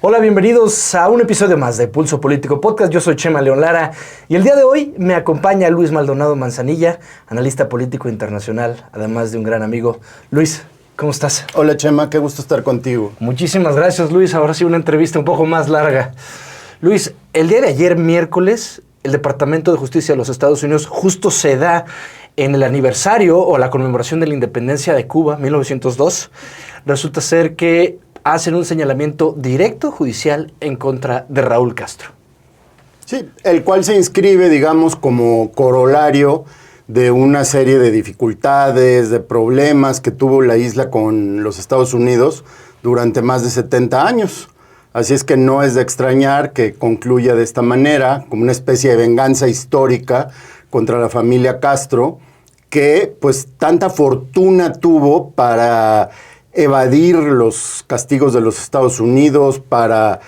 Hola, bienvenidos a un episodio más de Pulso Político Podcast. Yo soy Chema León Lara y el día de hoy me acompaña Luis Maldonado Manzanilla, analista político internacional, además de un gran amigo. Luis, ¿cómo estás? Hola Chema, qué gusto estar contigo. Muchísimas gracias, Luis. Ahora sí una entrevista un poco más larga. Luis, el día de ayer, miércoles, el Departamento de Justicia de los Estados Unidos justo se da en el aniversario o la conmemoración de la independencia de Cuba, 1902. Resulta ser que hacen un señalamiento directo judicial en contra de Raúl Castro. Sí, el cual se inscribe, digamos, como corolario de una serie de dificultades, de problemas que tuvo la isla con los Estados Unidos durante más de 70 años. Así es que no es de extrañar que concluya de esta manera, como una especie de venganza histórica contra la familia Castro, que pues tanta fortuna tuvo para evadir los castigos de los Estados Unidos, para,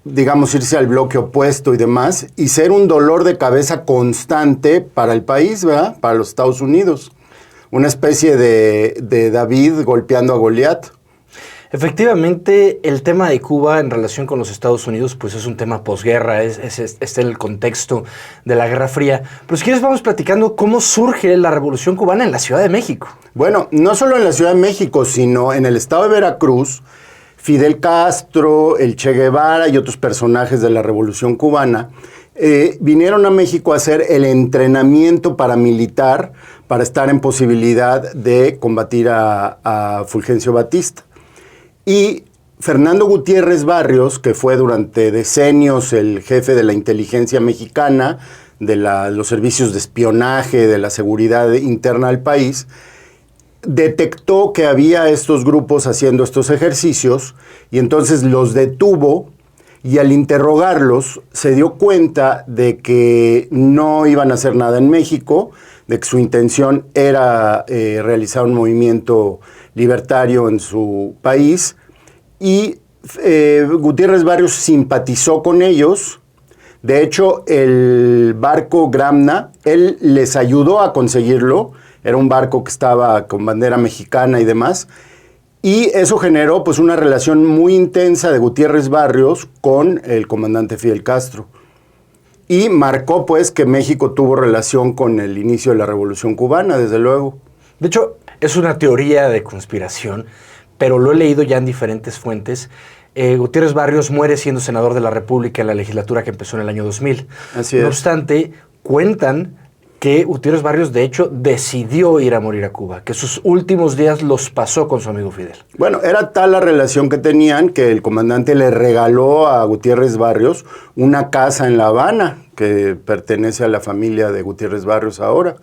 digamos, irse al bloque opuesto y demás, y ser un dolor de cabeza constante para el país, ¿verdad? Para los Estados Unidos. Una especie de David golpeando a Goliat. Efectivamente, el tema de Cuba en relación con los Estados Unidos pues es un tema posguerra, es el contexto de la Guerra Fría. Pero si quieres vamos platicando cómo surge la Revolución Cubana en la Ciudad de México. Bueno, no solo en la Ciudad de México, sino en el estado de Veracruz, Fidel Castro, el Che Guevara y otros personajes de la Revolución Cubana vinieron a México a hacer el entrenamiento paramilitar para estar en posibilidad de combatir a Fulgencio Batista. Y Fernando Gutiérrez Barrios, que fue durante decenios el jefe de la inteligencia mexicana, de los servicios de espionaje, de la seguridad interna del país, detectó que había estos grupos haciendo estos ejercicios y entonces los detuvo y al interrogarlos se dio cuenta de que no iban a hacer nada en México, de que su intención era realizar un movimiento libertario en su país y Gutiérrez Barrios simpatizó con ellos. De hecho, el barco Gramna, él les ayudó a conseguirlo, era un barco que estaba con bandera mexicana y demás, y eso generó pues una relación muy intensa de Gutiérrez Barrios con el comandante Fidel Castro. Y marcó pues que México tuvo relación con el inicio de la Revolución Cubana, desde luego. De hecho, es una teoría de conspiración, pero lo he leído ya en diferentes fuentes. Gutiérrez Barrios muere siendo senador de la República en la legislatura que empezó en el año 2000. Así es. No obstante, cuentan que Gutiérrez Barrios, de hecho, decidió ir a morir a Cuba, que sus últimos días los pasó con su amigo Fidel. Bueno, era tal la relación que tenían que el comandante le regaló a Gutiérrez Barrios una casa en La Habana, que pertenece a la familia de Gutiérrez Barrios ahora.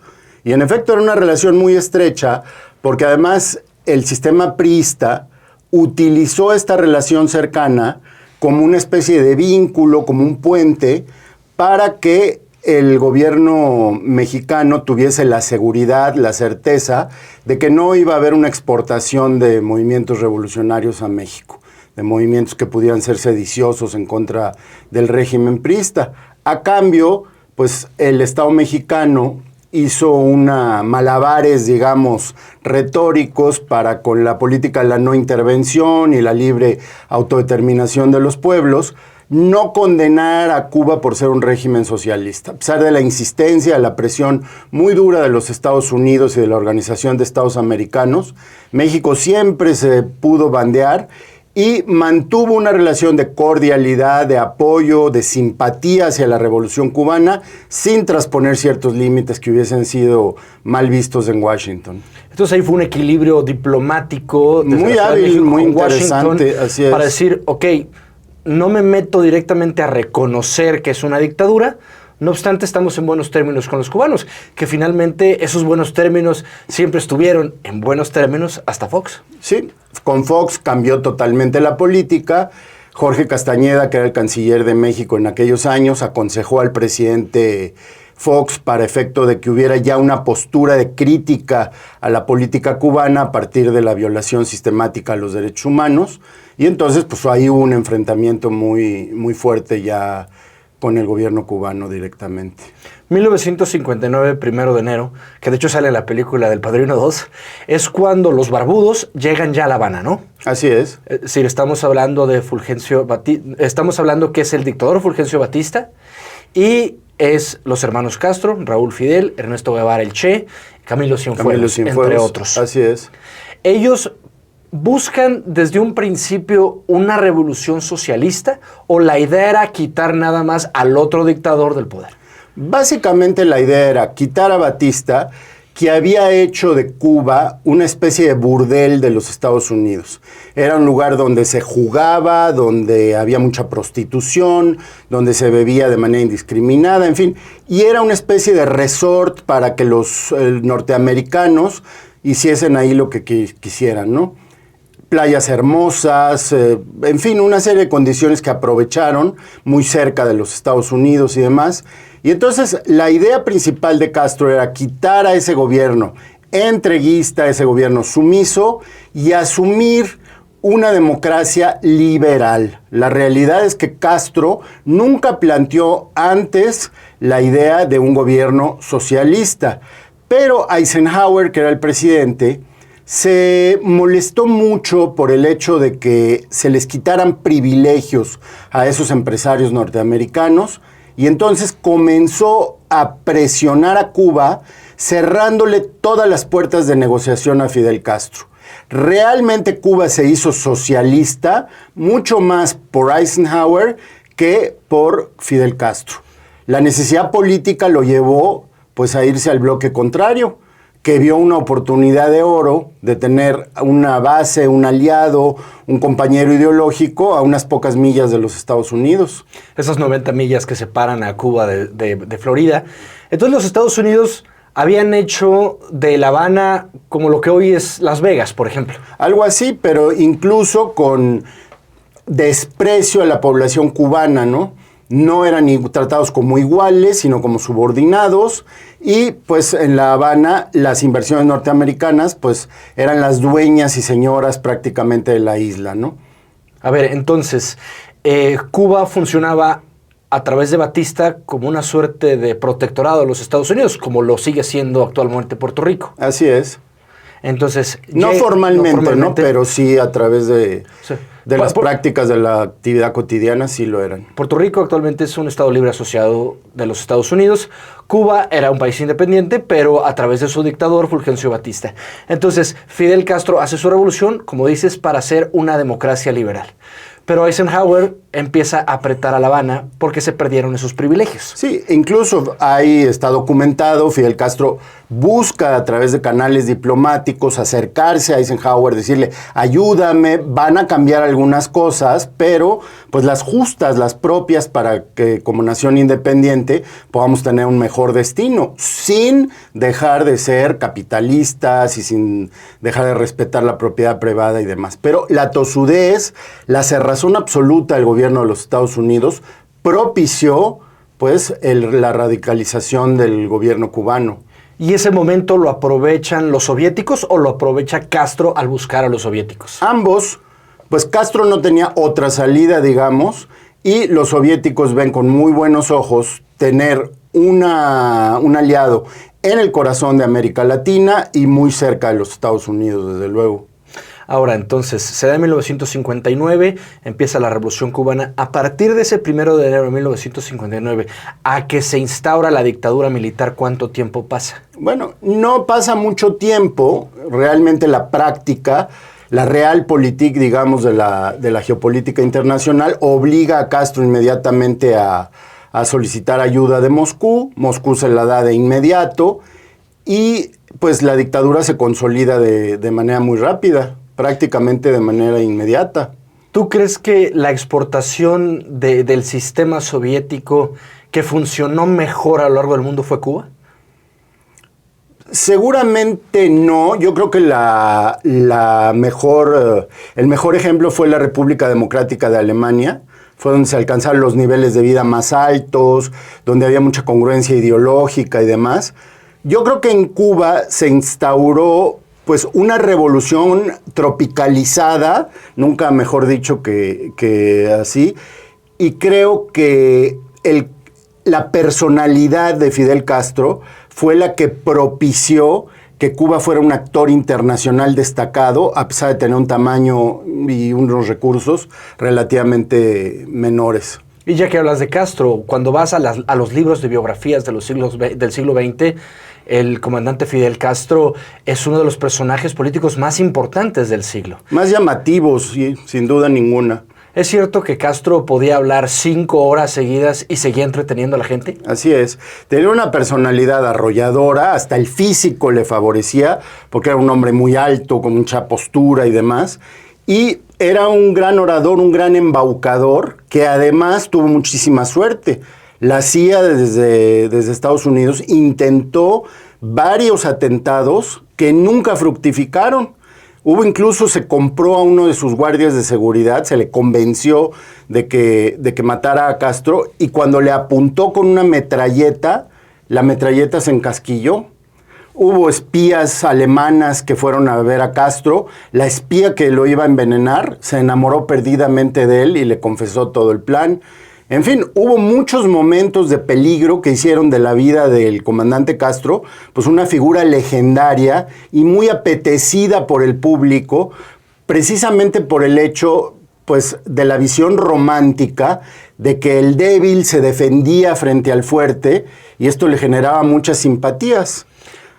Y en efecto era una relación muy estrecha, porque además el sistema priista utilizó esta relación cercana como una especie de vínculo, como un puente, para que el gobierno mexicano tuviese la seguridad, la certeza de que no iba a haber una exportación de movimientos revolucionarios a México, de movimientos que pudieran ser sediciosos en contra del régimen priista. A cambio, pues el Estado mexicano hizo malabares, digamos, retóricos para con la política de la no intervención y la libre autodeterminación de los pueblos, no condenar a Cuba por ser un régimen socialista. A pesar de la insistencia, la presión muy dura de los Estados Unidos y de la Organización de Estados Americanos, México siempre se pudo bandear y mantuvo una relación de cordialidad, de apoyo, de simpatía hacia la Revolución Cubana, sin trasponer ciertos límites que hubiesen sido mal vistos en Washington. Entonces ahí fue un equilibrio diplomático desde muy la Ciudad de hábil, México muy con interesante, Washington, así es. para decir, ok, no me meto directamente a reconocer que es una dictadura, no obstante estamos en buenos términos con los cubanos, que finalmente esos buenos términos siempre estuvieron en buenos términos hasta Fox. Sí, con Fox cambió totalmente la política. Jorge Castañeda, que era el canciller de México en aquellos años, aconsejó al presidente Fox para efecto de que hubiera ya una postura de crítica a la política cubana a partir de la violación sistemática a los derechos humanos. Y entonces pues ahí hubo un enfrentamiento muy, muy fuerte ya con el gobierno cubano directamente. 1959, 1 de enero, que de hecho sale en la película del Padrino 2, es cuando los barbudos llegan ya a La Habana, ¿no? Así es. Es decir, estamos hablando de Fulgencio Batista, estamos hablando que es el dictador Fulgencio Batista y es los hermanos Castro, Raúl Fidel, Ernesto Guevara el Che, Camilo Cienfuegos, entre otros. Así es. Ellos buscan desde un principio una revolución socialista o la idea era quitar nada más al otro dictador del poder. Básicamente la idea era quitar a Batista, que había hecho de Cuba una especie de burdel de los Estados Unidos. Era un lugar donde se jugaba, donde había mucha prostitución, donde se bebía de manera indiscriminada, en fin. Y era una especie de resort para que los norteamericanos hiciesen ahí lo que quisieran, ¿no? Playas hermosas, en fin, una serie de condiciones que aprovecharon muy cerca de los Estados Unidos y demás. Y entonces la idea principal de Castro era quitar a ese gobierno entreguista, a ese gobierno sumiso y asumir una democracia liberal. La realidad es que Castro nunca planteó antes la idea de un gobierno socialista, pero Eisenhower, que era el presidente, se molestó mucho por el hecho de que se les quitaran privilegios a esos empresarios norteamericanos y entonces comenzó a presionar a Cuba cerrándole todas las puertas de negociación a Fidel Castro. Realmente Cuba se hizo socialista mucho más por Eisenhower que por Fidel Castro. La necesidad política lo llevó pues a irse al bloque contrario, que vio una oportunidad de oro de tener una base, un aliado, un compañero ideológico a unas pocas millas de los Estados Unidos. Esas 90 millas que separan a Cuba de Florida. Entonces los Estados Unidos habían hecho de La Habana como lo que hoy es Las Vegas, por ejemplo. Algo así, pero incluso con desprecio a la población cubana, ¿no? No eran ni tratados como iguales, sino como subordinados. Y pues en La Habana las inversiones norteamericanas pues eran las dueñas y señoras prácticamente de la isla, ¿no? A ver, entonces, Cuba funcionaba a través de Batista como una suerte de protectorado de los Estados Unidos, como lo sigue siendo actualmente Puerto Rico. Así es. Entonces, no formalmente, ¿no? Pero sí a través de, sí, de las prácticas de la actividad cotidiana, sí lo eran. Puerto Rico actualmente es un estado libre asociado de los Estados Unidos. Cuba era un país independiente, pero a través de su dictador, Fulgencio Batista. Entonces, Fidel Castro hace su revolución, como dices, para ser una democracia liberal. Pero Eisenhower empieza a apretar a La Habana porque se perdieron esos privilegios. Sí, incluso ahí está documentado, Fidel Castro busca a través de canales diplomáticos acercarse a Eisenhower, decirle, ayúdame, van a cambiar algunas cosas, pero pues las justas, las propias para que como nación independiente podamos tener un mejor destino, sin dejar de ser capitalistas y sin dejar de respetar la propiedad privada y demás. Pero la tosudez, la cerrazón absoluta del gobierno de los Estados Unidos propició pues la radicalización del gobierno cubano. ¿Y ese momento lo aprovechan los soviéticos o lo aprovecha Castro al buscar a los soviéticos? Ambos, pues Castro no tenía otra salida, digamos, y los soviéticos ven con muy buenos ojos tener un aliado en el corazón de América Latina y muy cerca de los Estados Unidos, desde luego. Ahora, entonces, se da en 1959, empieza la Revolución Cubana. A partir de ese 1 de enero de 1959, a que se instaura la dictadura militar, ¿cuánto tiempo pasa? Bueno, no pasa mucho tiempo. Realmente la práctica, la realpolitik, digamos, de la geopolítica internacional, obliga a Castro inmediatamente a solicitar ayuda de Moscú. Moscú se la da de inmediato y pues la dictadura se consolida de manera muy rápida, prácticamente de manera inmediata. ¿Tú crees que la exportación del sistema soviético que funcionó mejor a lo largo del mundo fue Cuba? Seguramente no. Yo creo que el mejor ejemplo fue la República Democrática de Alemania. Fue donde se alcanzaron los niveles de vida más altos, donde había mucha congruencia ideológica y demás. Yo creo que en Cuba se instauró pues una revolución tropicalizada, nunca mejor dicho que así, y creo que la personalidad de Fidel Castro fue la que propició que Cuba fuera un actor internacional destacado, a pesar de tener un tamaño y unos recursos relativamente menores. Y ya que hablas de Castro, cuando vas a los libros de biografías del siglo XX, el comandante Fidel Castro es uno de los personajes políticos más importantes del siglo. Más llamativos, sí, sin duda ninguna. ¿Es cierto que Castro podía hablar 5 horas seguidas y seguía entreteniendo a la gente? Así es. Tenía una personalidad arrolladora, hasta el físico le favorecía, porque era un hombre muy alto, con mucha postura y demás. Y era un gran orador, un gran embaucador, que además tuvo muchísima suerte. La CIA desde Estados Unidos intentó varios atentados que nunca fructificaron. Incluso se compró a uno de sus guardias de seguridad, se le convenció de que matara a Castro, y cuando le apuntó con una metralleta, la metralleta se encasquilló. Hubo espías alemanas que fueron a ver a Castro. La espía que lo iba a envenenar se enamoró perdidamente de él y le confesó todo el plan. En fin, hubo muchos momentos de peligro que hicieron de la vida del comandante Castro pues una figura legendaria y muy apetecida por el público, precisamente por el hecho pues de la visión romántica de que el débil se defendía frente al fuerte, y esto le generaba muchas simpatías.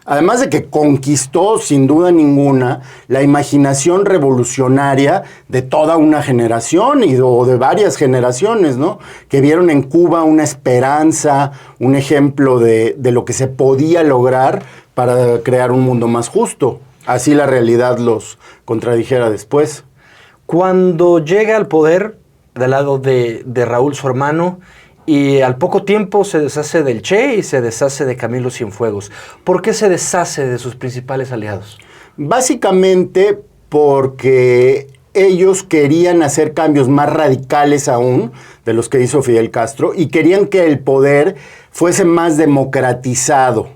Además de que conquistó, sin duda ninguna, la imaginación revolucionaria de toda una generación o de varias generaciones, ¿no? Que vieron en Cuba una esperanza, un ejemplo de lo que se podía lograr para crear un mundo más justo. Así la realidad los contradijera después. Cuando llega al poder, del lado de Raúl, su hermano, y al poco tiempo se deshace del Che y se deshace de Camilo Cienfuegos. ¿Por qué se deshace de sus principales aliados? Básicamente porque ellos querían hacer cambios más radicales aún de los que hizo Fidel Castro, y querían que el poder fuese más democratizado.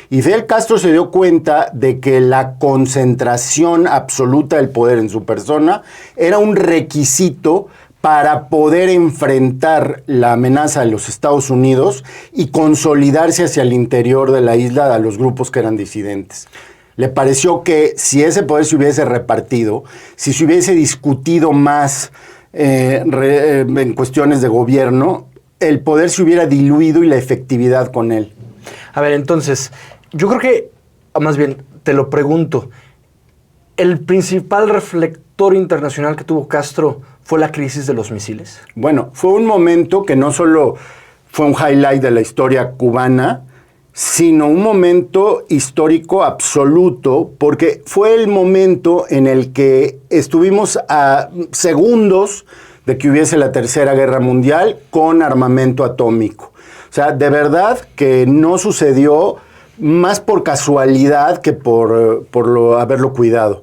Y Fidel Castro se dio cuenta de que la concentración absoluta del poder en su persona era un requisito para poder enfrentar la amenaza de los Estados Unidos y consolidarse hacia el interior de la isla a los grupos que eran disidentes. Le pareció que si ese poder se hubiese repartido, si se hubiese discutido más en cuestiones de gobierno, el poder se hubiera diluido y la efectividad con él. A ver, entonces, yo creo que, más bien, te lo pregunto, ¿el principal reflector internacional que tuvo Castro fue la crisis de los misiles? Bueno, fue un momento que no solo fue un highlight de la historia cubana, sino un momento histórico absoluto, porque fue el momento en el que estuvimos a segundos de que hubiese la Tercera Guerra Mundial con armamento atómico. O sea, de verdad que no sucedió más por casualidad que por haberlo cuidado.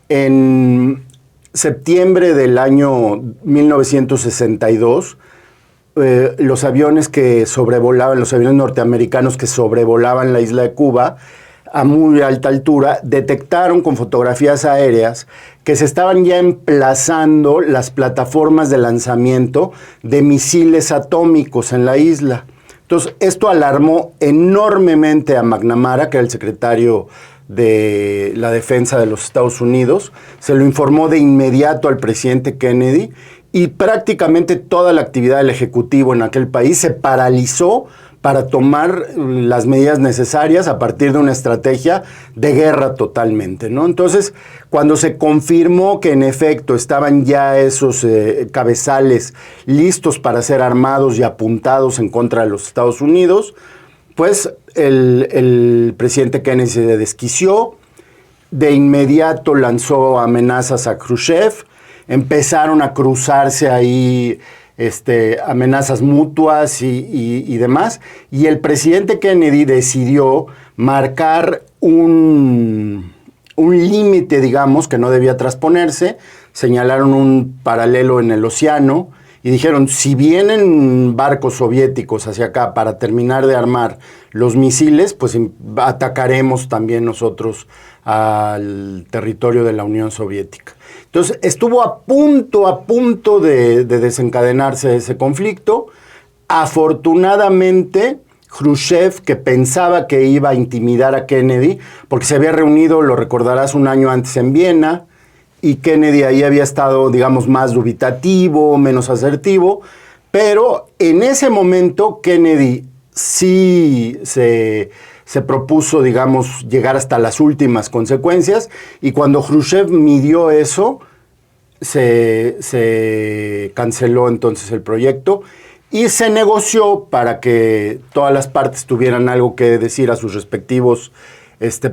En septiembre del año 1962, los aviones que sobrevolaban, los aviones norteamericanos que sobrevolaban la isla de Cuba a muy alta altura, detectaron con fotografías aéreas que se estaban ya emplazando las plataformas de lanzamiento de misiles atómicos en la isla. Entonces, esto alarmó enormemente a McNamara, que era el secretario de la Defensa de los Estados Unidos. Se lo informó de inmediato al presidente Kennedy, y prácticamente toda la actividad del Ejecutivo en aquel país se paralizó para tomar las medidas necesarias a partir de una estrategia de guerra totalmente, ¿no? Entonces, cuando se confirmó que en efecto estaban ya esos cabezales listos para ser armados y apuntados en contra de los Estados Unidos, pues el presidente Kennedy se desquició, de inmediato lanzó amenazas a Khrushchev, empezaron a cruzarse ahí amenazas mutuas y demás, y el presidente Kennedy decidió marcar un límite, digamos, que no debía trasponerse. Señalaron un paralelo en el océano y dijeron, si vienen barcos soviéticos hacia acá para terminar de armar los misiles, pues atacaremos también nosotros al territorio de la Unión Soviética. Entonces, estuvo a punto de desencadenarse ese conflicto. Afortunadamente, Khrushchev, que pensaba que iba a intimidar a Kennedy, porque se había reunido, lo recordarás, un año antes en Viena, y Kennedy ahí había estado, digamos, más dubitativo, menos asertivo, pero en ese momento Kennedy sí se propuso, digamos, llegar hasta las últimas consecuencias, y cuando Khrushchev midió eso, se canceló entonces el proyecto, y se negoció para que todas las partes tuvieran algo que decir a sus respectivos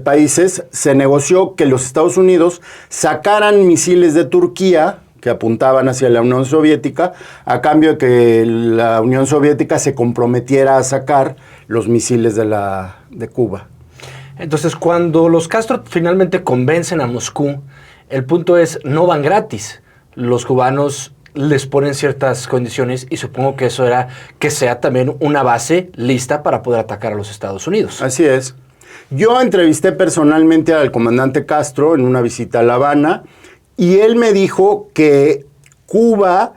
países. Se negoció que los Estados Unidos sacaran misiles de Turquía que apuntaban hacia la Unión Soviética, a cambio de que la Unión Soviética se comprometiera a sacar los misiles de Cuba. Entonces, cuando los Castro finalmente convencen a Moscú, el punto es, no van gratis. Los cubanos les ponen ciertas condiciones y supongo que eso era que sea también una base lista para poder atacar a los Estados Unidos. Así es. Yo entrevisté personalmente al comandante Castro en una visita a La Habana y él me dijo que Cuba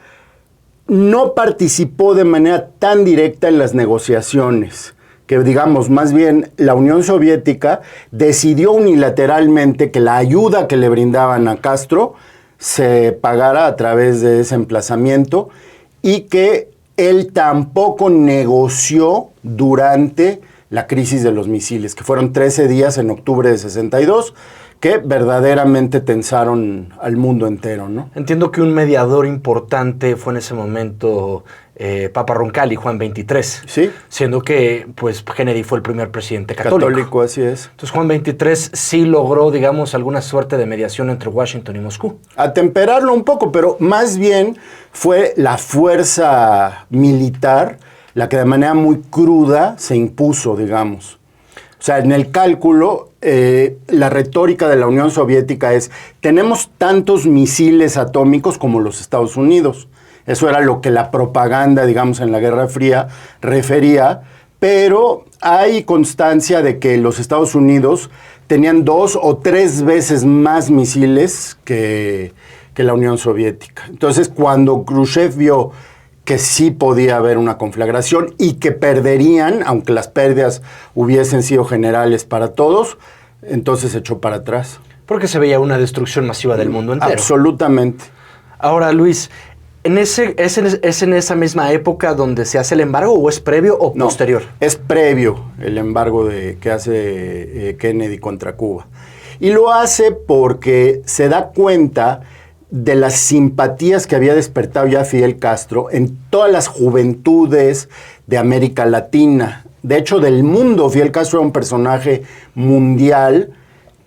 no participó de manera tan directa en las negociaciones, que digamos, más bien la Unión Soviética decidió unilateralmente que la ayuda que le brindaban a Castro se pagara a través de ese emplazamiento y que él tampoco negoció durante la crisis de los misiles, que fueron 13 días en octubre de 62, que verdaderamente tensaron al mundo entero, ¿no? Entiendo que un mediador importante fue en ese momento Papa Roncalli, Juan XXIII. Sí. Siendo que pues Kennedy fue el primer presidente católico. Católico, así es. Entonces Juan XXIII sí logró, digamos, alguna suerte de mediación entre Washington y Moscú. Atemperarlo un poco, pero más bien fue la fuerza militar la que de manera muy cruda se impuso, digamos. O sea, en el cálculo, la retórica de la Unión Soviética es, tenemos tantos misiles atómicos como los Estados Unidos. Eso era lo que la propaganda, digamos, en la Guerra Fría refería, pero hay constancia de que los Estados Unidos tenían 2 o 3 veces más misiles que la Unión Soviética. Entonces, cuando Khrushchev vio que sí podía haber una conflagración y que perderían, aunque las pérdidas hubiesen sido generales para todos, entonces se echó para atrás. Porque se veía una destrucción masiva del mundo entero. Absolutamente. Ahora, Luis, ¿es en esa misma época donde se hace el embargo o es previo o posterior? Es previo el embargo que hace Kennedy contra Cuba. Y lo hace porque se da cuenta de las simpatías que había despertado ya Fidel Castro en todas las juventudes de América Latina. De hecho, del mundo, Fidel Castro era un personaje mundial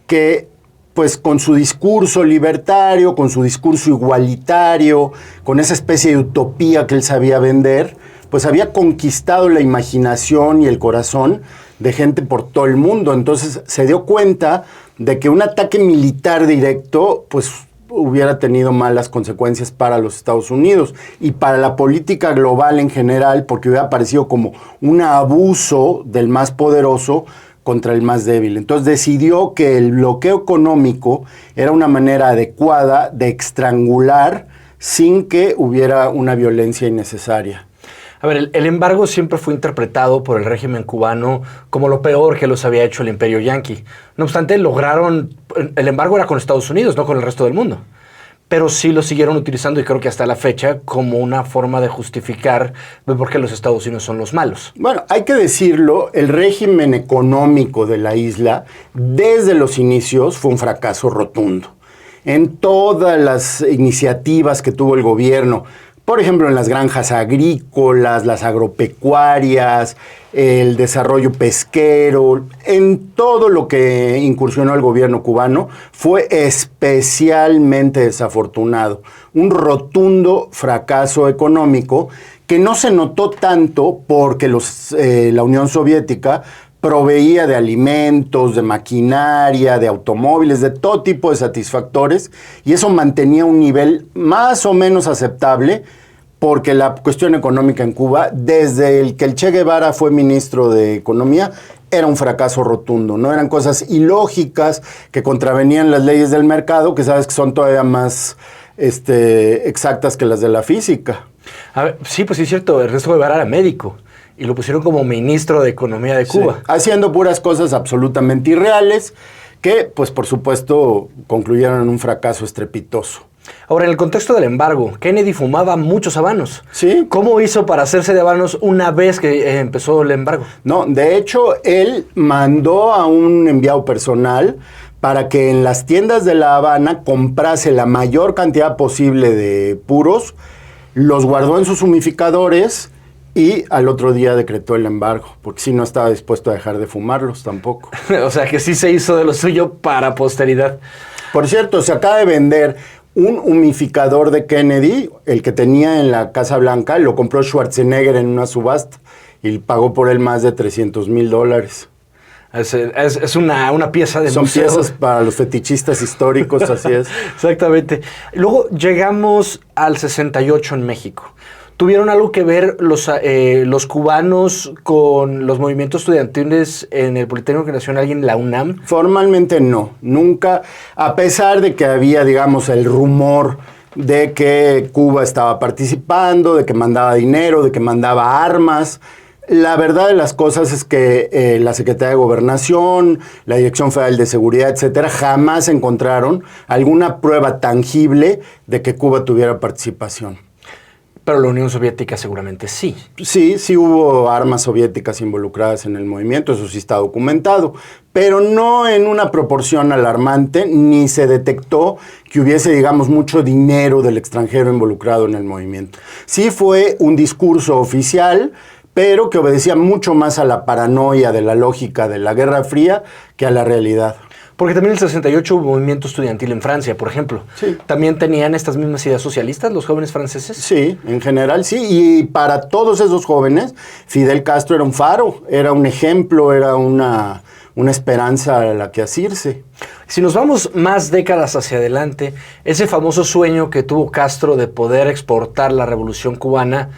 que, pues, con su discurso libertario, con su discurso igualitario, con esa especie de utopía que él sabía vender, pues había conquistado la imaginación y el corazón de gente por todo el mundo. Entonces se dio cuenta de que un ataque militar directo, pues, hubiera tenido malas consecuencias para los Estados Unidos y para la política global en general, porque hubiera parecido como un abuso del más poderoso contra el más débil. Entonces decidió que el bloqueo económico era una manera adecuada de estrangular sin que hubiera una violencia innecesaria. A ver, el embargo siempre fue interpretado por el régimen cubano como lo peor que los había hecho el imperio yanqui. No obstante, el embargo era con Estados Unidos, no con el resto del mundo. Pero sí lo siguieron utilizando y creo que hasta la fecha como una forma de justificar por qué los Estados Unidos son los malos. Bueno, hay que decirlo, el régimen económico de la isla desde los inicios fue un fracaso rotundo. En todas las iniciativas que tuvo el gobierno, por ejemplo, en las granjas agrícolas, las agropecuarias, el desarrollo pesquero, en todo lo que incursionó el gobierno cubano, fue especialmente desafortunado. Un rotundo fracaso económico que no se notó tanto porque la Unión Soviética proveía de alimentos, de maquinaria, de automóviles, de todo tipo de satisfactores, y eso mantenía un nivel más o menos aceptable, porque la cuestión económica en Cuba, desde el que el Che Guevara fue ministro de Economía, era un fracaso rotundo, ¿no? Eran cosas ilógicas que contravenían las leyes del mercado, que sabes que son todavía más exactas que las de la física. A ver, sí, pues sí es cierto, Ernesto Guevara era médico y lo pusieron como ministro de Economía de Cuba. Sí, haciendo puras cosas absolutamente irreales que, pues por supuesto, concluyeron en un fracaso estrepitoso. Ahora, en el contexto del embargo, Kennedy fumaba muchos habanos. Sí. ¿Cómo hizo para hacerse de habanos una vez que empezó el embargo? No, de hecho, él mandó a un enviado personal para que en las tiendas de La Habana comprase la mayor cantidad posible de puros, los guardó en sus humidificadores y al otro día decretó el embargo, porque sí no estaba dispuesto a dejar de fumarlos tampoco. O sea, que sí se hizo de lo suyo para posteridad. Por cierto, se acaba de vender un humidificador de Kennedy, el que tenía en la Casa Blanca, lo compró Schwarzenegger en una subasta y pagó por él más de $300,000. Es una pieza de Son museo. piezas para los fetichistas históricos, así es. Exactamente. Luego llegamos al 68 en México. ¿Tuvieron algo que ver los cubanos con los movimientos estudiantiles en el Politécnico Nacional y en la UNAM? Formalmente no, nunca, a pesar de que había, digamos, el rumor de que Cuba estaba participando, de que mandaba dinero, de que mandaba armas. La verdad de las cosas es que la Secretaría de Gobernación, la Dirección Federal de Seguridad, etcétera, jamás encontraron alguna prueba tangible de que Cuba tuviera participación. Pero la Unión Soviética seguramente sí. Sí hubo armas soviéticas involucradas en el movimiento, eso sí está documentado, pero no en una proporción alarmante, ni se detectó que hubiese, digamos, mucho dinero del extranjero involucrado en el movimiento. Sí fue un discurso oficial, pero que obedecía mucho más a la paranoia de la lógica de la Guerra Fría que a la realidad. Porque también en el 68 hubo movimiento estudiantil en Francia, por ejemplo. Sí. ¿También tenían estas mismas ideas socialistas los jóvenes franceses? Sí, en general sí. Y para todos esos jóvenes, Fidel Castro era un faro, era un ejemplo, era una esperanza a la que asirse. Si nos vamos más décadas hacia adelante, ese famoso sueño que tuvo Castro de poder exportar la revolución cubana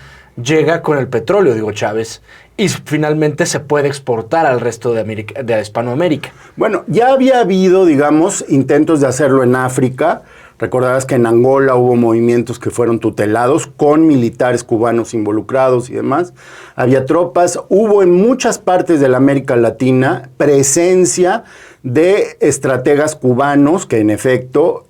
llega con el petróleo, digo Chávez, y finalmente se puede exportar al resto de Hispanoamérica. Bueno, ya había habido, digamos, intentos de hacerlo en África. Recordarás que en Angola hubo movimientos que fueron tutelados con militares cubanos involucrados y demás. Había tropas, hubo en muchas partes de la América Latina presencia de estrategas cubanos que en efecto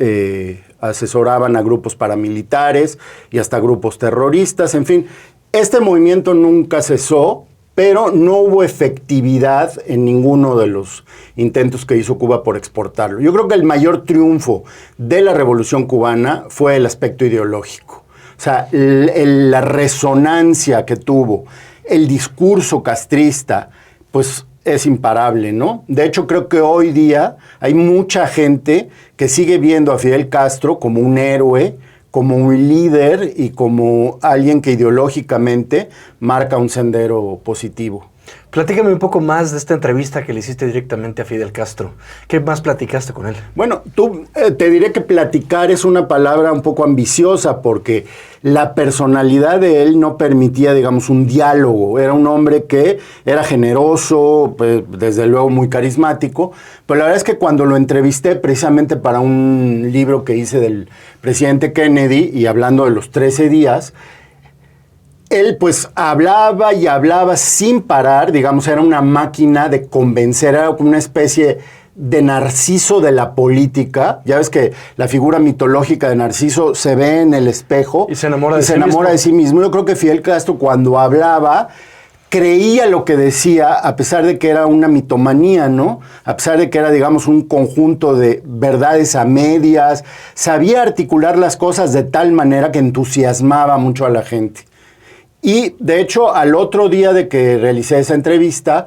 asesoraban a grupos paramilitares y hasta grupos terroristas, en fin. Este movimiento nunca cesó, pero no hubo efectividad en ninguno de los intentos que hizo Cuba por exportarlo. Yo creo que el mayor triunfo de la Revolución Cubana fue el aspecto ideológico. O sea, la resonancia que tuvo, el discurso castrista, pues es imparable, ¿no? De hecho, creo que hoy día hay mucha gente que sigue viendo a Fidel Castro como un héroe, como un líder y como alguien que ideológicamente marca un sendero positivo. Platícame un poco más de esta entrevista que le hiciste directamente a Fidel Castro. ¿Qué más platicaste con él? Bueno, te diré que platicar es una palabra un poco ambiciosa porque la personalidad de él no permitía, digamos, un diálogo. Era un hombre que era generoso, pues, desde luego muy carismático, pero la verdad es que cuando lo entrevisté precisamente para un libro que hice del presidente Kennedy y hablando de los 13 días, él pues hablaba y hablaba sin parar, digamos, era una máquina de convencer, era como una especie de Narciso de la política. Ya ves que la figura mitológica de Narciso se ve en el espejo y se enamora de sí mismo. Yo creo que Fidel Castro cuando hablaba creía lo que decía, a pesar de que era una mitomanía, ¿no? A pesar de que era, digamos, un conjunto de verdades a medias, sabía articular las cosas de tal manera que entusiasmaba mucho a la gente. Y, de hecho, al otro día de que realicé esa entrevista,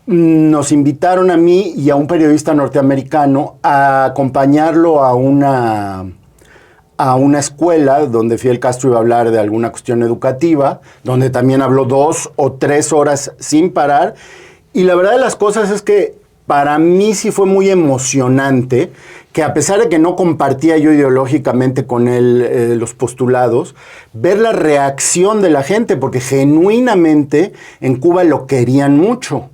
nos invitaron a mí y a un periodista norteamericano a acompañarlo a una escuela donde Fidel Castro iba a hablar de alguna cuestión educativa, donde también habló 2 o 3 horas sin parar. Y la verdad de las cosas es que para mí sí fue muy emocionante que a pesar de que no compartía yo ideológicamente con él los postulados, ver la reacción de la gente, porque genuinamente en Cuba lo querían mucho.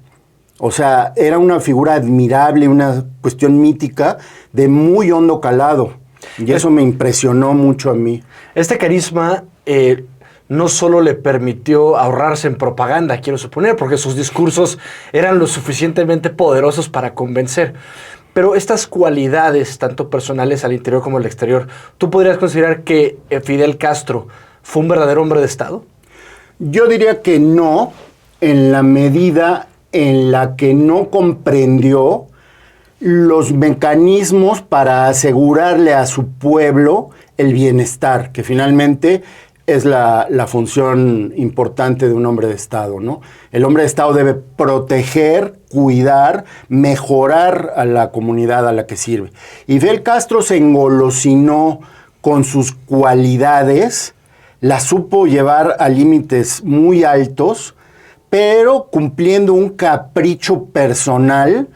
O sea, era una figura admirable, una cuestión mítica de muy hondo calado. Y eso me impresionó mucho a mí. Este carisma no solo le permitió ahorrarse en propaganda, quiero suponer, porque sus discursos eran lo suficientemente poderosos para convencer. Pero estas cualidades, tanto personales al interior como al exterior, ¿tú podrías considerar que Fidel Castro fue un verdadero hombre de Estado? Yo diría que no, en la medida en la que no comprendió los mecanismos para asegurarle a su pueblo el bienestar, que finalmente es la función importante de un hombre de Estado, ¿no? El hombre de Estado debe proteger, cuidar, mejorar a la comunidad a la que sirve. Y Fidel Castro se engolosinó con sus cualidades, las supo llevar a límites muy altos, pero cumpliendo un capricho personal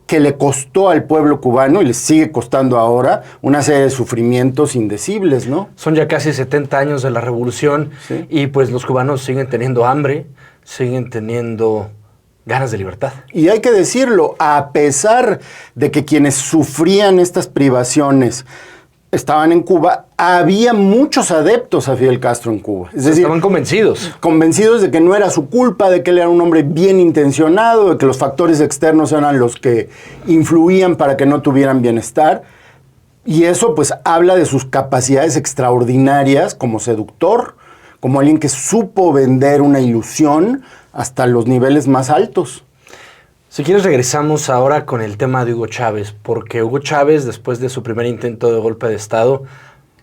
que le costó al pueblo cubano y le sigue costando ahora una serie de sufrimientos indecibles, ¿no? Son ya casi 70 años de la revolución, sí, y pues los cubanos siguen teniendo hambre, siguen teniendo ganas de libertad. Y hay que decirlo, a pesar de que quienes sufrían estas privaciones estaban en Cuba, había muchos adeptos a Fidel Castro en Cuba. Es decir, estaban convencidos. Convencidos de que no era su culpa, de que él era un hombre bien intencionado, de que los factores externos eran los que influían para que no tuvieran bienestar. Y eso pues habla de sus capacidades extraordinarias como seductor, como alguien que supo vender una ilusión hasta los niveles más altos. Si quieres, regresamos ahora con el tema de Hugo Chávez, porque Hugo Chávez, después de su primer intento de golpe de Estado,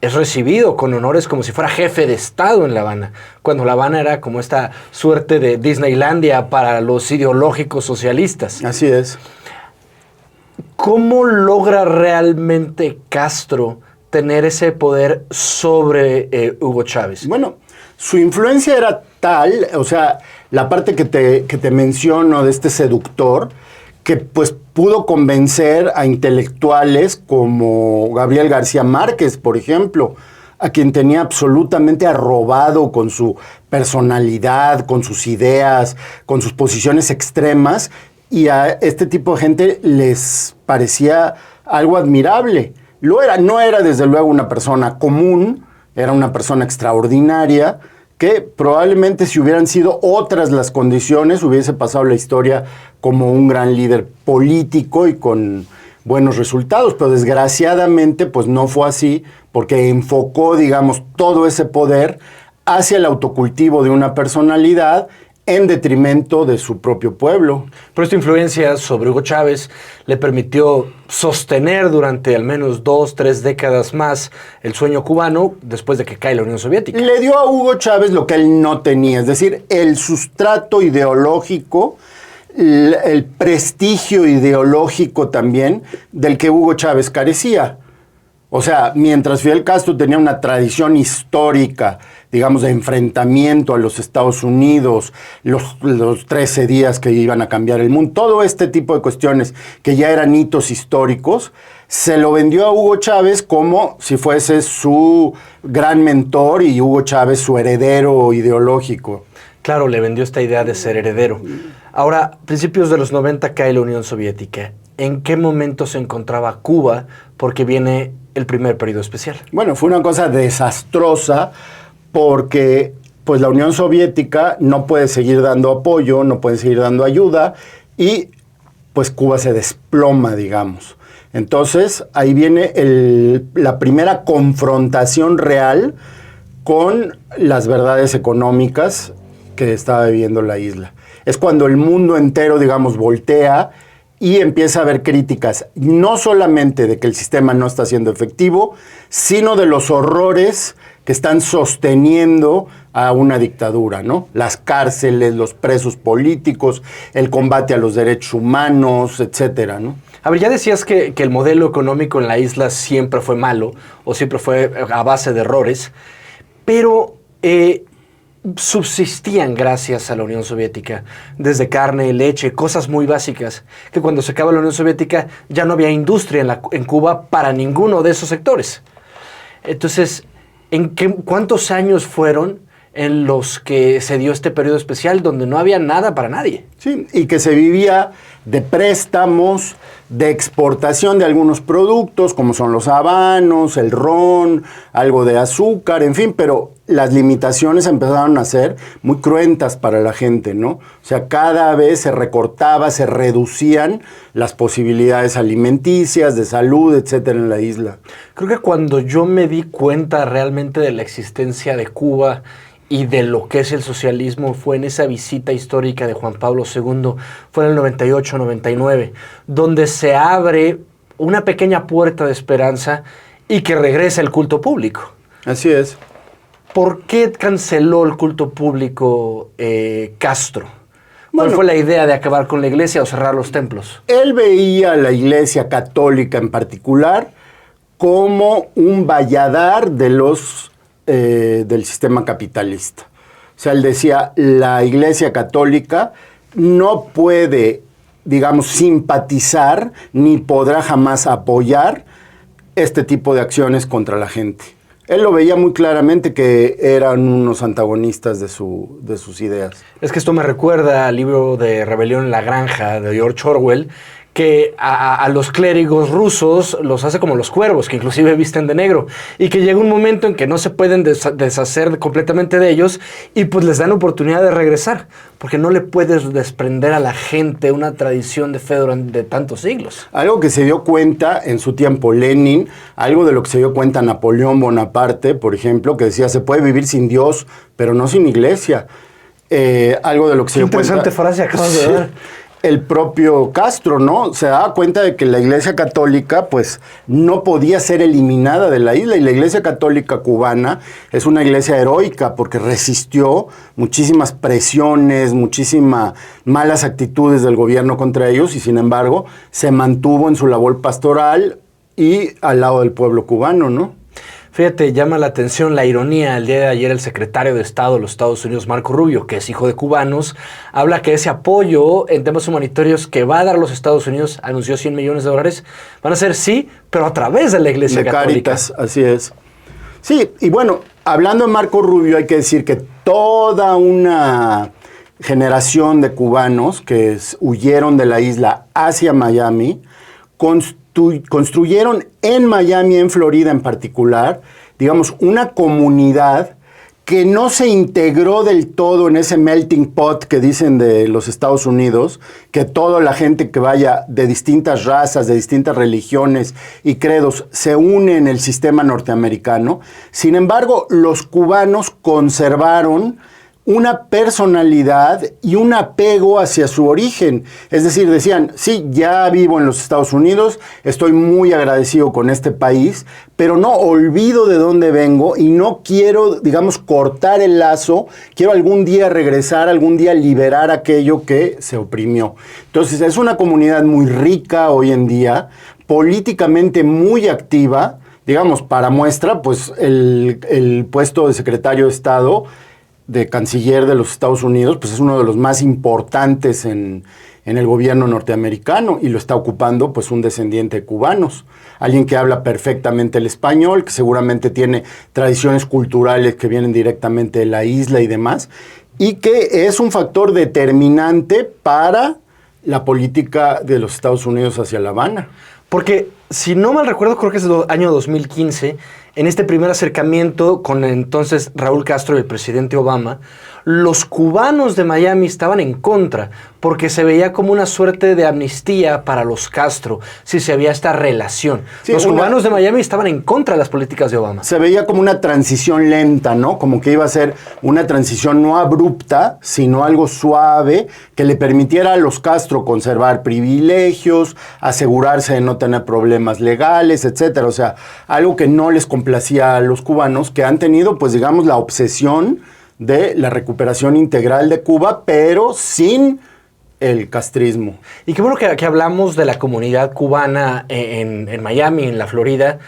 es recibido con honores como si fuera jefe de Estado en La Habana, cuando La Habana era como esta suerte de Disneylandia para los ideológicos socialistas. Así es. ¿Cómo logra realmente Castro tener ese poder sobre Hugo Chávez? Bueno, su influencia era tal, o sea, la parte que te menciono de este seductor, que pues pudo convencer a intelectuales como Gabriel García Márquez, por ejemplo, a quien tenía absolutamente arrobado con su personalidad, con sus ideas, con sus posiciones extremas, y a este tipo de gente les parecía algo admirable. Lo era, no era desde luego una persona común, era una persona extraordinaria, que probablemente si hubieran sido otras las condiciones, hubiese pasado la historia como un gran líder político y con buenos resultados, pero desgraciadamente pues no fue así, porque enfocó, digamos, todo ese poder hacia el autocultivo de una personalidad en detrimento de su propio pueblo. Pero esta influencia sobre Hugo Chávez le permitió sostener durante al menos 2-3 décadas más el sueño cubano después de que cae la Unión Soviética. Le dio a Hugo Chávez lo que él no tenía, es decir, el sustrato ideológico, el prestigio ideológico también del que Hugo Chávez carecía. O sea, mientras Fidel Castro tenía una tradición histórica, digamos, de enfrentamiento a los Estados Unidos, los 13 días que iban a cambiar el mundo, todo este tipo de cuestiones que ya eran hitos históricos, se lo vendió a Hugo Chávez como si fuese su gran mentor y Hugo Chávez su heredero ideológico. Claro, le vendió esta idea de ser heredero. Ahora, principios de los 90 cae la Unión Soviética. ¿En qué momento se encontraba Cuba? Porque viene el primer periodo especial. Bueno, fue una cosa desastrosa porque pues la Unión Soviética no puede seguir dando apoyo, no puede seguir dando ayuda y pues Cuba se desploma, digamos. Entonces ahí viene la primera confrontación real con las verdades económicas que estaba viviendo la isla. Es cuando el mundo entero, digamos, voltea y empieza a haber críticas, no solamente de que el sistema no está siendo efectivo, sino de los horrores que están sosteniendo a una dictadura, ¿no? Las cárceles, los presos políticos, el combate a los derechos humanos, etcétera, ¿no? A ver, ya decías que el modelo económico en la isla siempre fue malo, o siempre fue a base de errores, pero subsistían gracias a la Unión Soviética, desde carne, leche, cosas muy básicas, que cuando se acaba la Unión Soviética ya no había industria en Cuba para ninguno de esos sectores. Entonces, ¿cuántos años fueron en los que se dio este periodo especial donde no había nada para nadie. Sí, y que se vivía de préstamos, de exportación de algunos productos, como son los habanos, el ron, algo de azúcar, en fin, pero las limitaciones empezaron a ser muy cruentas para la gente, ¿no? O sea, cada vez se recortaba, se reducían las posibilidades alimenticias, de salud, etcétera, en la isla. Creo que cuando yo me di cuenta realmente de la existencia de Cuba y de lo que es el socialismo fue en esa visita histórica de Juan Pablo II, fue en el 98-99, donde se abre una pequeña puerta de esperanza y que regresa el culto público. Así es. ¿Por qué canceló el culto público Castro? ¿Cuál Bueno, fue la idea de acabar con la iglesia o cerrar los templos? Él veía a la Iglesia Católica en particular como un valladar de del sistema capitalista. O sea, él decía, la Iglesia Católica no puede, digamos, simpatizar ni podrá jamás apoyar este tipo de acciones contra la gente. Él lo veía muy claramente que eran unos antagonistas de sus ideas. Es que esto me recuerda al libro de Rebelión en la Granja de George Orwell, que a los clérigos rusos los hace como los cuervos, que inclusive visten de negro, y que llega un momento en que no se pueden deshacer completamente de ellos y pues les dan oportunidad de regresar, porque no le puedes desprender a la gente una tradición de fe durante tantos siglos. Algo que se dio cuenta en su tiempo Lenin, algo de lo que se dio cuenta Napoleón Bonaparte, por ejemplo, que decía, se puede vivir sin Dios, pero no sin iglesia. Algo de lo que se dio cuenta... Interesante frase acabas de dar. El propio Castro, ¿no? Se daba cuenta de que la Iglesia Católica, pues, no podía ser eliminada de la isla. Y la Iglesia Católica cubana es una iglesia heroica porque resistió muchísimas presiones, muchísimas malas actitudes del gobierno contra ellos y, sin embargo, se mantuvo en su labor pastoral y al lado del pueblo cubano, ¿no? Fíjate, llama la atención la ironía. El día de ayer el secretario de Estado de los Estados Unidos, Marco Rubio, que es hijo de cubanos, habla que ese apoyo en temas humanitarios que va a dar los Estados Unidos, anunció $100 millones, van a ser sí, pero a través de la Iglesia Católica. Cáritas, así es. Sí, y bueno, hablando de Marco Rubio, hay que decir que toda una generación de cubanos que huyeron de la isla hacia Miami, construyeron en Miami, en Florida en particular, digamos, una comunidad que no se integró del todo en ese melting pot que dicen de los Estados Unidos, que toda la gente que vaya de distintas razas, de distintas religiones y credos se une en el sistema norteamericano. Sin embargo, los cubanos conservaron una personalidad y un apego hacia su origen. Es decir, decían, sí, ya vivo en los Estados Unidos, estoy muy agradecido con este país, pero no olvido de dónde vengo y no quiero, digamos, cortar el lazo, quiero algún día regresar, algún día liberar aquello que se oprimió. Entonces, es una comunidad muy rica hoy en día, políticamente muy activa, digamos, para muestra, pues el puesto de secretario de Estado de canciller de los Estados Unidos, pues es uno de los más importantes en el gobierno norteamericano y lo está ocupando pues un descendiente de cubanos, alguien que habla perfectamente el español, que seguramente tiene tradiciones culturales que vienen directamente de la isla y demás, y que es un factor determinante para la política de los Estados Unidos hacia La Habana. Porque, si no mal recuerdo, creo que es el año 2015, en este primer acercamiento con entonces Raúl Castro y el presidente Obama, los cubanos de Miami estaban en contra, porque se veía como una suerte de amnistía para los Castro, si se había esta relación. Sí, los cubanos de Miami estaban en contra de las políticas de Obama. Se veía como una transición lenta, ¿no? Como que iba a ser una transición no abrupta, sino algo suave, que le permitiera a los Castro conservar privilegios, asegurarse de no tener problemas legales, etcétera. O sea, algo que no les complacía a los cubanos, que han tenido, pues digamos, la obsesión de la recuperación integral de Cuba, pero sin el castrismo. Y qué bueno que hablamos de la comunidad cubana en Miami, en la Florida.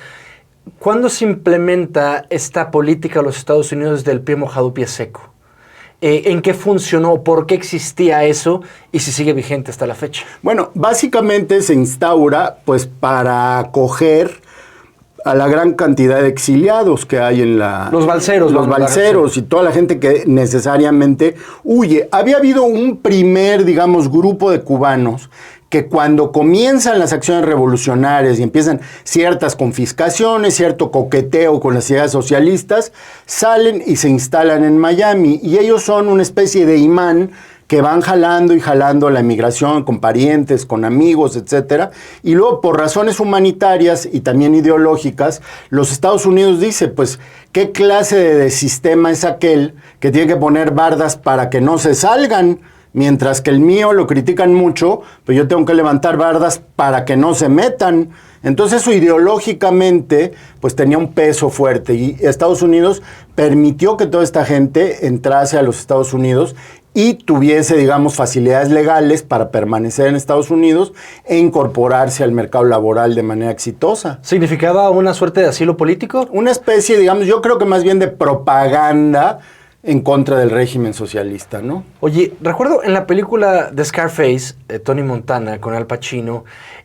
¿Cuándo se implementa esta política de los Estados Unidos del pie mojado, pie seco? ¿En qué funcionó? ¿Por qué existía eso? Y si sigue vigente hasta la fecha. Bueno, básicamente se instaura pues para acoger a la gran cantidad de exiliados que hay en la... Los balseros. Los balseros y toda la gente que necesariamente huye. Había habido un primer, digamos, grupo de cubanos que cuando comienzan las acciones revolucionarias y empiezan ciertas confiscaciones, cierto coqueteo con las ideas socialistas, salen y se instalan en Miami. Y ellos son una especie de imán que van jalando y jalando la emigración con parientes, con amigos, etcétera. Y luego, por razones humanitarias y también ideológicas, los Estados Unidos dice, pues, ¿qué clase de sistema es aquel que tiene que poner bardas para que no se salgan? Mientras que el mío lo critican mucho, pues yo tengo que levantar bardas para que no se metan. Entonces eso ideológicamente pues tenía un peso fuerte y Estados Unidos permitió que toda esta gente entrase a los Estados Unidos y tuviese, digamos, facilidades legales para permanecer en Estados Unidos e incorporarse al mercado laboral de manera exitosa. ¿Significaba una suerte de asilo político? Una especie, digamos, yo creo que más bien de propaganda en contra del régimen socialista, ¿no? Oye, recuerdo en la película de Scarface, Tony Montana, con Al Pacino,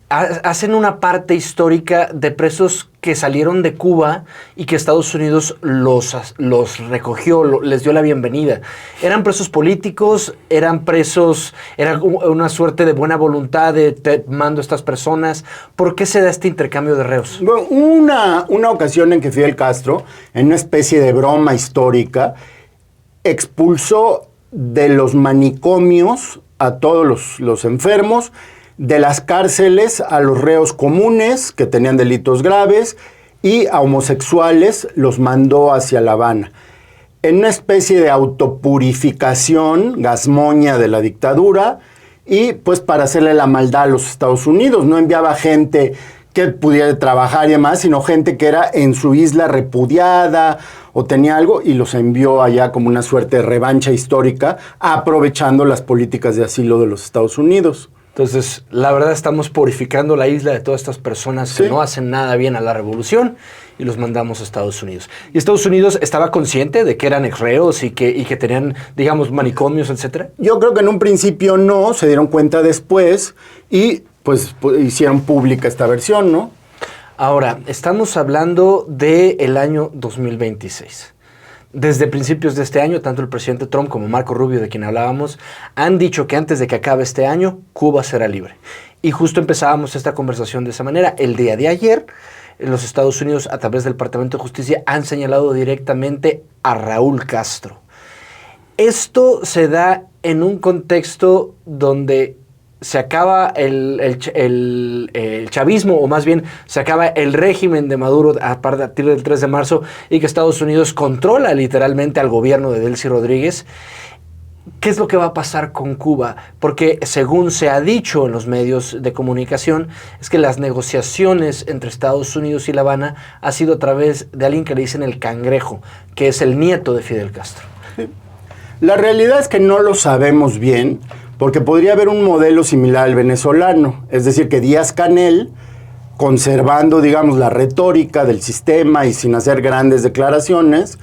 hacen una parte histórica de presos que salieron de Cuba y que Estados Unidos los recogió, les dio la bienvenida. ¿Eran presos políticos? ¿Eran presos? ¿Era una suerte de buena voluntad de te mando a estas personas? ¿Por qué se da este intercambio de reos? Bueno, una ocasión en que Fidel Castro, en una especie de broma histórica, expulsó de los manicomios a todos los enfermos, de las cárceles a los reos comunes que tenían delitos graves y a homosexuales los mandó hacia La Habana. En una especie de autopurificación gasmoña de la dictadura y pues para hacerle la maldad a los Estados Unidos. No enviaba gente que pudiera trabajar y demás, sino gente que era en su isla repudiada o tenía algo y los envió allá como una suerte de revancha histórica, aprovechando las políticas de asilo de los Estados Unidos. Entonces, la verdad estamos purificando la isla de todas estas personas que no hacen nada bien a la revolución y los mandamos a Estados Unidos. ¿Y Estados Unidos estaba consciente de que eran exreos y que tenían, digamos, manicomios, etcétera? Yo creo que en un principio no, se dieron cuenta después y pues hicieron pública esta versión, ¿no? Ahora, estamos hablando del año 2026. Desde principios de este año, tanto el presidente Trump como Marco Rubio, de quien hablábamos, han dicho que antes de que acabe este año, Cuba será libre. Y justo empezábamos esta conversación de esa manera. El día de ayer, los Estados Unidos, a través del Departamento de Justicia, han señalado directamente a Raúl Castro. Esto se da en un contexto donde se acaba el chavismo, o más bien se acaba el régimen de Maduro a partir del 3 de marzo y que Estados Unidos controla literalmente al gobierno de Delcy Rodríguez. ¿Qué es lo que va a pasar con Cuba? Porque según se ha dicho en los medios de comunicación, es que las negociaciones entre Estados Unidos y La Habana ha sido a través de alguien que le dicen el Cangrejo, que es el nieto de Fidel Castro. Sí. La realidad es que no lo sabemos bien, porque podría haber un modelo similar al venezolano, es decir, que Díaz-Canel, conservando, digamos, la retórica del sistema y sin hacer grandes declaraciones,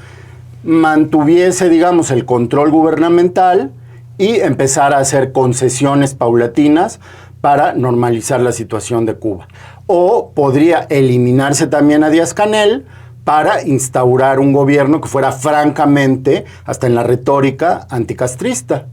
mantuviese, digamos, el control gubernamental y empezara a hacer concesiones paulatinas para normalizar la situación de Cuba. O podría eliminarse también a Díaz-Canel para instaurar un gobierno que fuera francamente, hasta en la retórica, anticastrista.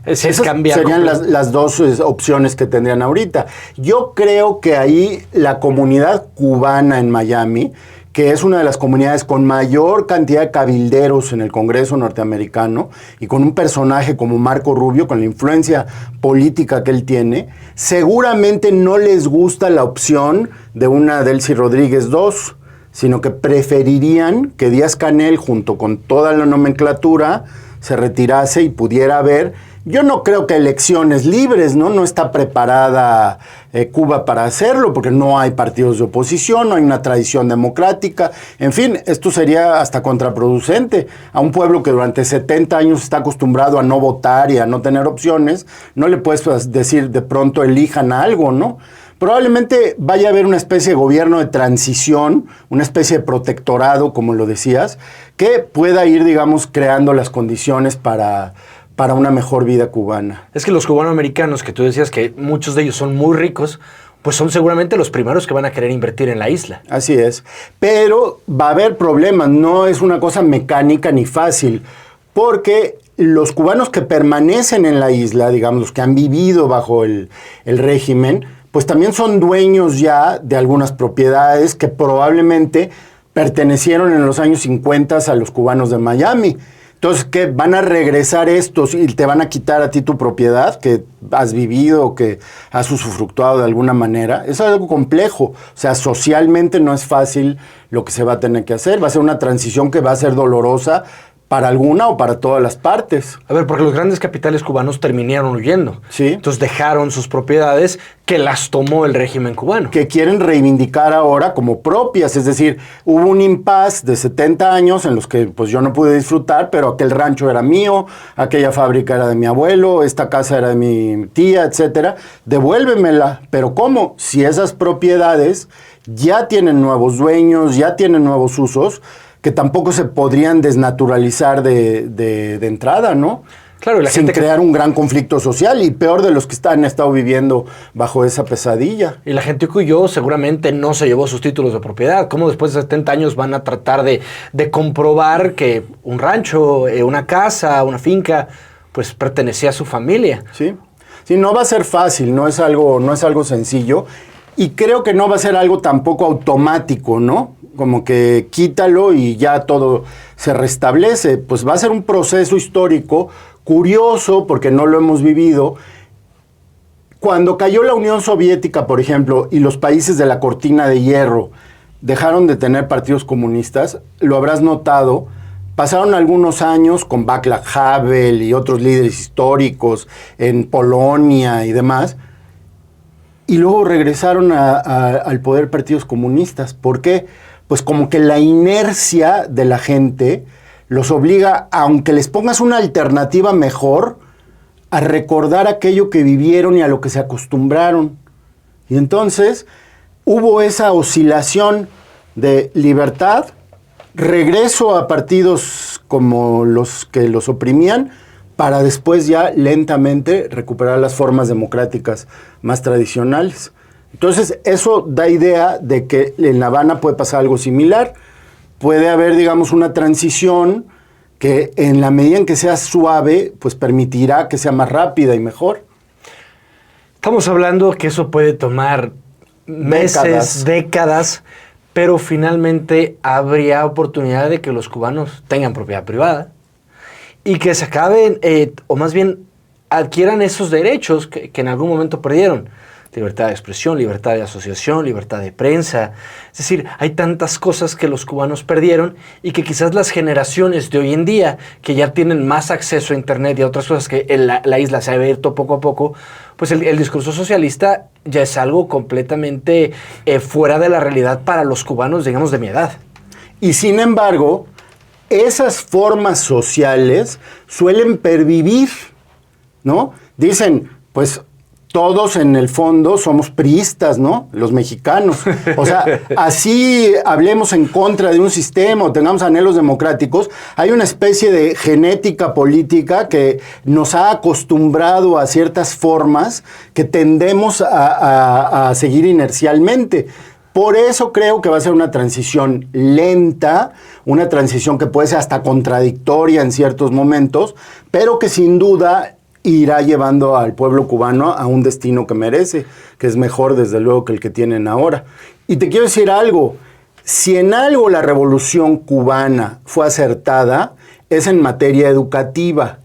Esas serían las dos opciones que tendrían ahorita. Yo creo que ahí la comunidad cubana en Miami, que es una de las comunidades con mayor cantidad de cabilderos en el Congreso norteamericano y con un personaje como Marco Rubio, con la influencia política que él tiene, seguramente no les gusta la opción de una Delcy Rodríguez II, sino que preferirían que Díaz-Canel, junto con toda la nomenclatura, se retirase y pudiera haber... Yo no creo que elecciones libres, ¿no? No está preparada Cuba para hacerlo, porque no hay partidos de oposición, no hay una tradición democrática. En fin, esto sería hasta contraproducente. A un pueblo que durante 70 años está acostumbrado a no votar y a no tener opciones, no le puedes decir de pronto elijan algo, ¿no? Probablemente vaya a haber una especie de gobierno de transición, una especie de protectorado, como lo decías, que pueda ir, digamos, creando las condiciones para una mejor vida cubana. Es que los cubanoamericanos, que tú decías que muchos de ellos son muy ricos, pues son seguramente los primeros que van a querer invertir en la isla. Así es. Pero va a haber problemas, no es una cosa mecánica ni fácil, porque los cubanos que permanecen en la isla, digamos, los que han vivido bajo el régimen, pues también son dueños ya de algunas propiedades que probablemente pertenecieron en los años 50 a los cubanos de Miami. Entonces, ¿qué? ¿Van a regresar estos y te van a quitar a ti tu propiedad que has vivido, que has usufructuado de alguna manera? Es algo complejo. O sea, socialmente no es fácil lo que se va a tener que hacer. Va a ser una transición que va a ser dolorosa para alguna o para todas las partes. A ver, porque los grandes capitales cubanos terminaron huyendo. Sí. Entonces dejaron sus propiedades que las tomó el régimen cubano. Que quieren reivindicar ahora como propias. Es decir, hubo un impasse de 70 años en los que pues yo no pude disfrutar, pero aquel rancho era mío, aquella fábrica era de mi abuelo, esta casa era de mi tía, etcétera. Devuélvemela. ¿Pero cómo? Si esas propiedades ya tienen nuevos dueños, ya tienen nuevos usos, que tampoco se podrían desnaturalizar de entrada, ¿no? Claro, y la sin gente crear un gran conflicto social y peor de los que han estado viviendo bajo esa pesadilla. Y la gente que huyó seguramente no se llevó sus títulos de propiedad. ¿Cómo después de 70 años van a tratar de comprobar que un rancho, una casa, una finca, pues pertenecía a su familia? Sí, sí, no va a ser fácil, no es algo sencillo. Y creo que no va a ser algo tampoco automático, ¿no? Como que quítalo y ya todo se restablece. Pues va a ser un proceso histórico curioso porque no lo hemos vivido. Cuando cayó la Unión Soviética, por ejemplo, y los países de la cortina de hierro dejaron de tener partidos comunistas, lo habrás notado, pasaron algunos años con Václav Havel y otros líderes históricos en Polonia y demás, y luego regresaron al poder partidos comunistas. ¿Por qué? Pues como que la inercia de la gente los obliga, aunque les pongas una alternativa mejor, a recordar aquello que vivieron y a lo que se acostumbraron. Y entonces hubo esa oscilación de libertad, regreso a partidos como los que los oprimían, para después ya lentamente recuperar las formas democráticas más tradicionales. Entonces, eso da idea de que en La Habana puede pasar algo similar. Puede haber, digamos, una transición que en la medida en que sea suave, pues permitirá que sea más rápida y mejor. Estamos hablando que eso puede tomar meses, décadas, pero finalmente habría oportunidad de que los cubanos tengan propiedad privada y que se acaben, o más bien adquieran esos derechos que en algún momento perdieron. Libertad de expresión, libertad de asociación, libertad de prensa. Es decir, hay tantas cosas que los cubanos perdieron y que quizás las generaciones de hoy en día, que ya tienen más acceso a Internet y a otras cosas que la isla se ha abierto poco a poco, pues el discurso socialista ya es algo completamente fuera de la realidad para los cubanos, digamos, de mi edad. Y sin embargo, esas formas sociales suelen pervivir, ¿no? Dicen, pues todos en el fondo somos priistas, ¿no? Los mexicanos. O sea, así hablemos en contra de un sistema o tengamos anhelos democráticos, hay una especie de genética política que nos ha acostumbrado a ciertas formas que tendemos a seguir inercialmente. Por eso creo que va a ser una transición lenta, una transición que puede ser hasta contradictoria en ciertos momentos, pero que sin duda irá llevando al pueblo cubano a un destino que merece, que es mejor desde luego que el que tienen ahora. Y te quiero decir algo, si en algo la revolución cubana fue acertada, es en materia educativa.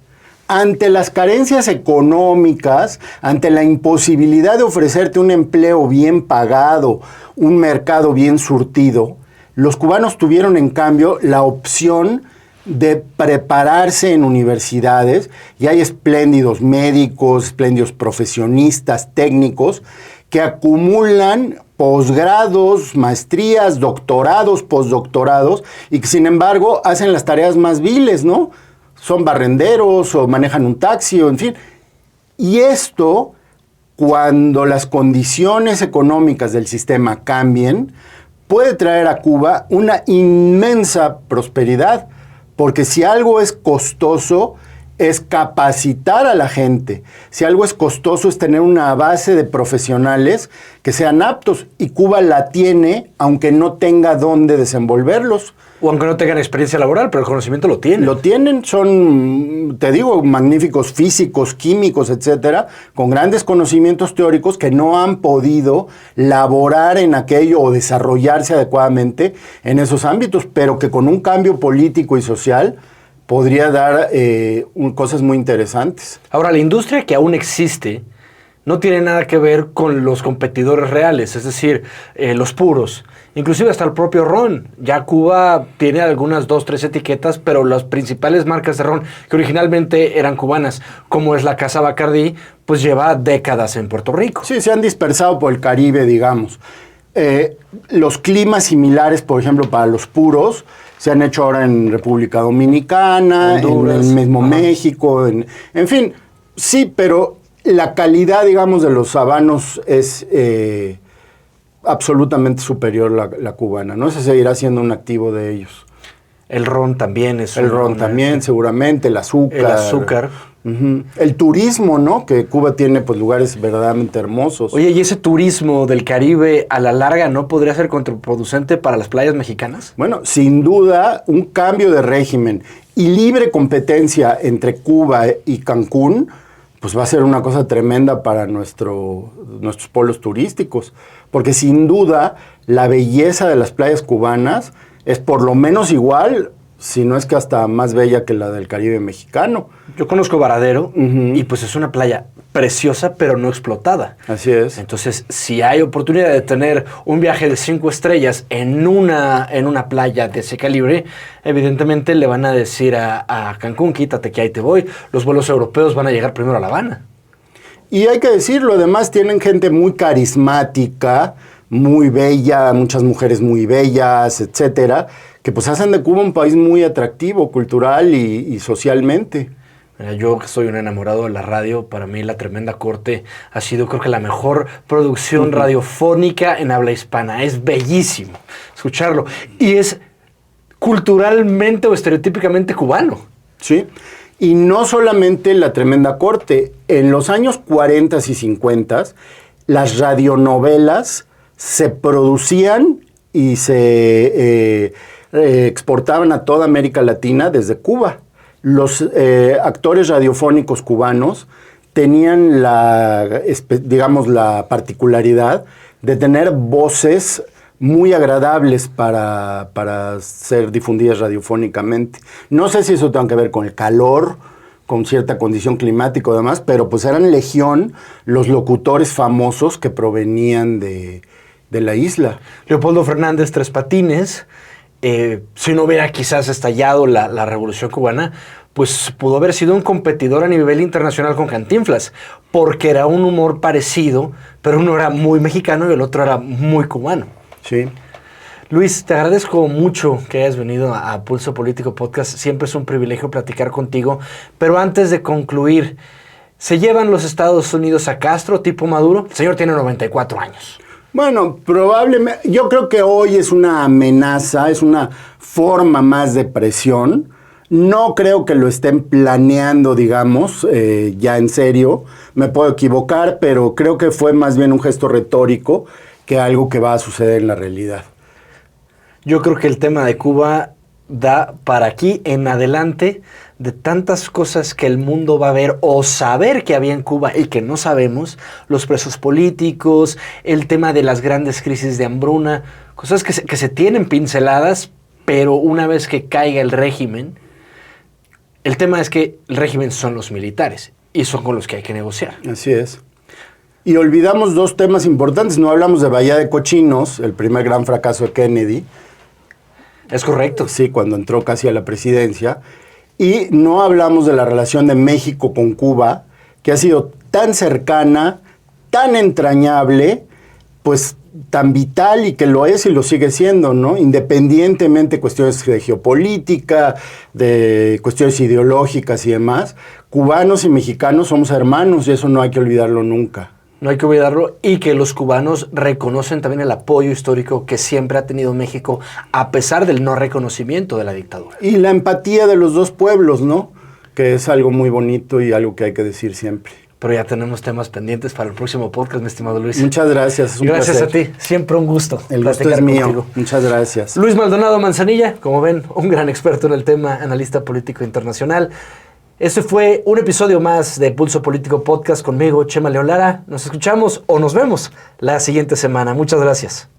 Ante las carencias económicas, ante la imposibilidad de ofrecerte un empleo bien pagado, un mercado bien surtido, los cubanos tuvieron en cambio la opción de prepararse en universidades, y hay espléndidos médicos, espléndidos profesionistas, técnicos, que acumulan posgrados, maestrías, doctorados, postdoctorados, y que sin embargo hacen las tareas más viles, ¿no? Son barrenderos o manejan un taxi, o en fin. Y esto, cuando las condiciones económicas del sistema cambien, puede traer a Cuba una inmensa prosperidad. Porque si algo es costoso, es capacitar a la gente. Si algo es costoso es tener una base de profesionales que sean aptos, y Cuba la tiene, aunque no tenga dónde desenvolverlos. O aunque no tengan experiencia laboral, pero el conocimiento lo tienen. Lo tienen, son, te digo, magníficos físicos, químicos, etcétera, con grandes conocimientos teóricos que no han podido laborar en aquello o desarrollarse adecuadamente en esos ámbitos, pero que con un cambio político y social podría dar cosas muy interesantes. Ahora, la industria que aún existe no tiene nada que ver con los competidores reales, es decir, los puros. Inclusive hasta el propio ron. Ya Cuba tiene algunas 2, 3 etiquetas, pero las principales marcas de ron, que originalmente eran cubanas, como es la Casa Bacardí, pues lleva décadas en Puerto Rico. Sí, se han dispersado por el Caribe, digamos. Los climas similares, por ejemplo, para los puros, se han hecho ahora en República Dominicana, Honduras, en el mismo México, en fin, sí, pero la calidad, digamos, de los habanos es absolutamente superior la cubana, ¿no? Ese seguirá siendo un activo de ellos. El ron también es el ron también, seguramente, el azúcar. El azúcar. El turismo, ¿no? Que Cuba tiene pues lugares verdaderamente hermosos. Oye, ¿y ese turismo del Caribe a la larga no podría ser contraproducente para las playas mexicanas? Bueno, sin duda, un cambio de régimen y libre competencia entre Cuba y Cancún, pues va a ser una cosa tremenda para nuestros polos turísticos. Porque sin duda, la belleza de las playas cubanas es por lo menos igual, si no es que hasta más bella que la del Caribe mexicano. Yo conozco Varadero y pues es una playa preciosa, pero no explotada. Así es. Entonces, si hay oportunidad de tener un viaje de 5 estrellas en una playa de ese calibre, evidentemente le van a decir a Cancún, quítate que ahí te voy. Los vuelos europeos van a llegar primero a La Habana. Y hay que decirlo, además tienen gente muy carismática, muy bella, muchas mujeres muy bellas, etcétera, que pues hacen de Cuba un país muy atractivo, cultural y socialmente. Mira, yo que soy un enamorado de la radio, para mí La Tremenda Corte ha sido, creo que, la mejor producción radiofónica en habla hispana. Es bellísimo escucharlo. Y es culturalmente o estereotípicamente cubano. Sí. Y no solamente La Tremenda Corte. En los años 40 y 50, las radionovelas se producían y se exportaban a toda América Latina desde Cuba. Los actores radiofónicos cubanos tenían la particularidad de tener voces muy agradables para ser difundidas radiofónicamente. No sé si eso tenga que ver con el calor, con cierta condición climática o demás, pero pues eran legión los locutores famosos que provenían de la isla. Leopoldo Fernández Tres Patines, si no hubiera quizás estallado la Revolución Cubana, pues pudo haber sido un competidor a nivel internacional con Cantinflas, porque era un humor parecido, pero uno era muy mexicano y el otro era muy cubano. Sí. Luis, te agradezco mucho que hayas venido a Pulso Político Podcast. Siempre es un privilegio platicar contigo. Pero antes de concluir, ¿se llevan los Estados Unidos a Castro tipo Maduro? El señor tiene 94 años. Bueno, probablemente. Yo creo que hoy es una amenaza, es una forma más de presión. No creo que lo estén planeando, digamos, ya en serio. Me puedo equivocar, pero creo que fue más bien un gesto retórico que algo que va a suceder en la realidad. Yo creo que el tema de Cuba da para aquí en adelante de tantas cosas que el mundo va a ver o saber que había en Cuba y que no sabemos, los presos políticos, el tema de las grandes crisis de hambruna, cosas que se tienen pinceladas, pero una vez que caiga el régimen, el tema es que el régimen son los militares y son con los que hay que negociar. Así es. Y olvidamos dos temas importantes. No hablamos de Bahía de Cochinos, el primer gran fracaso de Kennedy. Es correcto. Sí, cuando entró casi a la presidencia. Y no hablamos de la relación de México con Cuba, que ha sido tan cercana, tan entrañable, pues tan vital y que lo es y lo sigue siendo, ¿no? Independientemente de cuestiones de geopolítica, de cuestiones ideológicas y demás, cubanos y mexicanos somos hermanos y eso no hay que olvidarlo nunca. No hay que olvidarlo, y que los cubanos reconocen también el apoyo histórico que siempre ha tenido México, a pesar del no reconocimiento de la dictadura. Y la empatía de los dos pueblos, ¿no? que es algo muy bonito y algo que hay que decir siempre. Pero ya tenemos temas pendientes para el próximo podcast, mi estimado Luis. Muchas gracias. Es un Gracias placer. a ti. Siempre un gusto. El gusto es mío. Contigo. Muchas gracias. Luis Maldonado Manzanilla, como ven, un gran experto en el tema, analista político internacional. Este fue un episodio más de Pulso Político Podcast conmigo, Chema León Lara. Nos escuchamos o nos vemos la siguiente semana. Muchas gracias.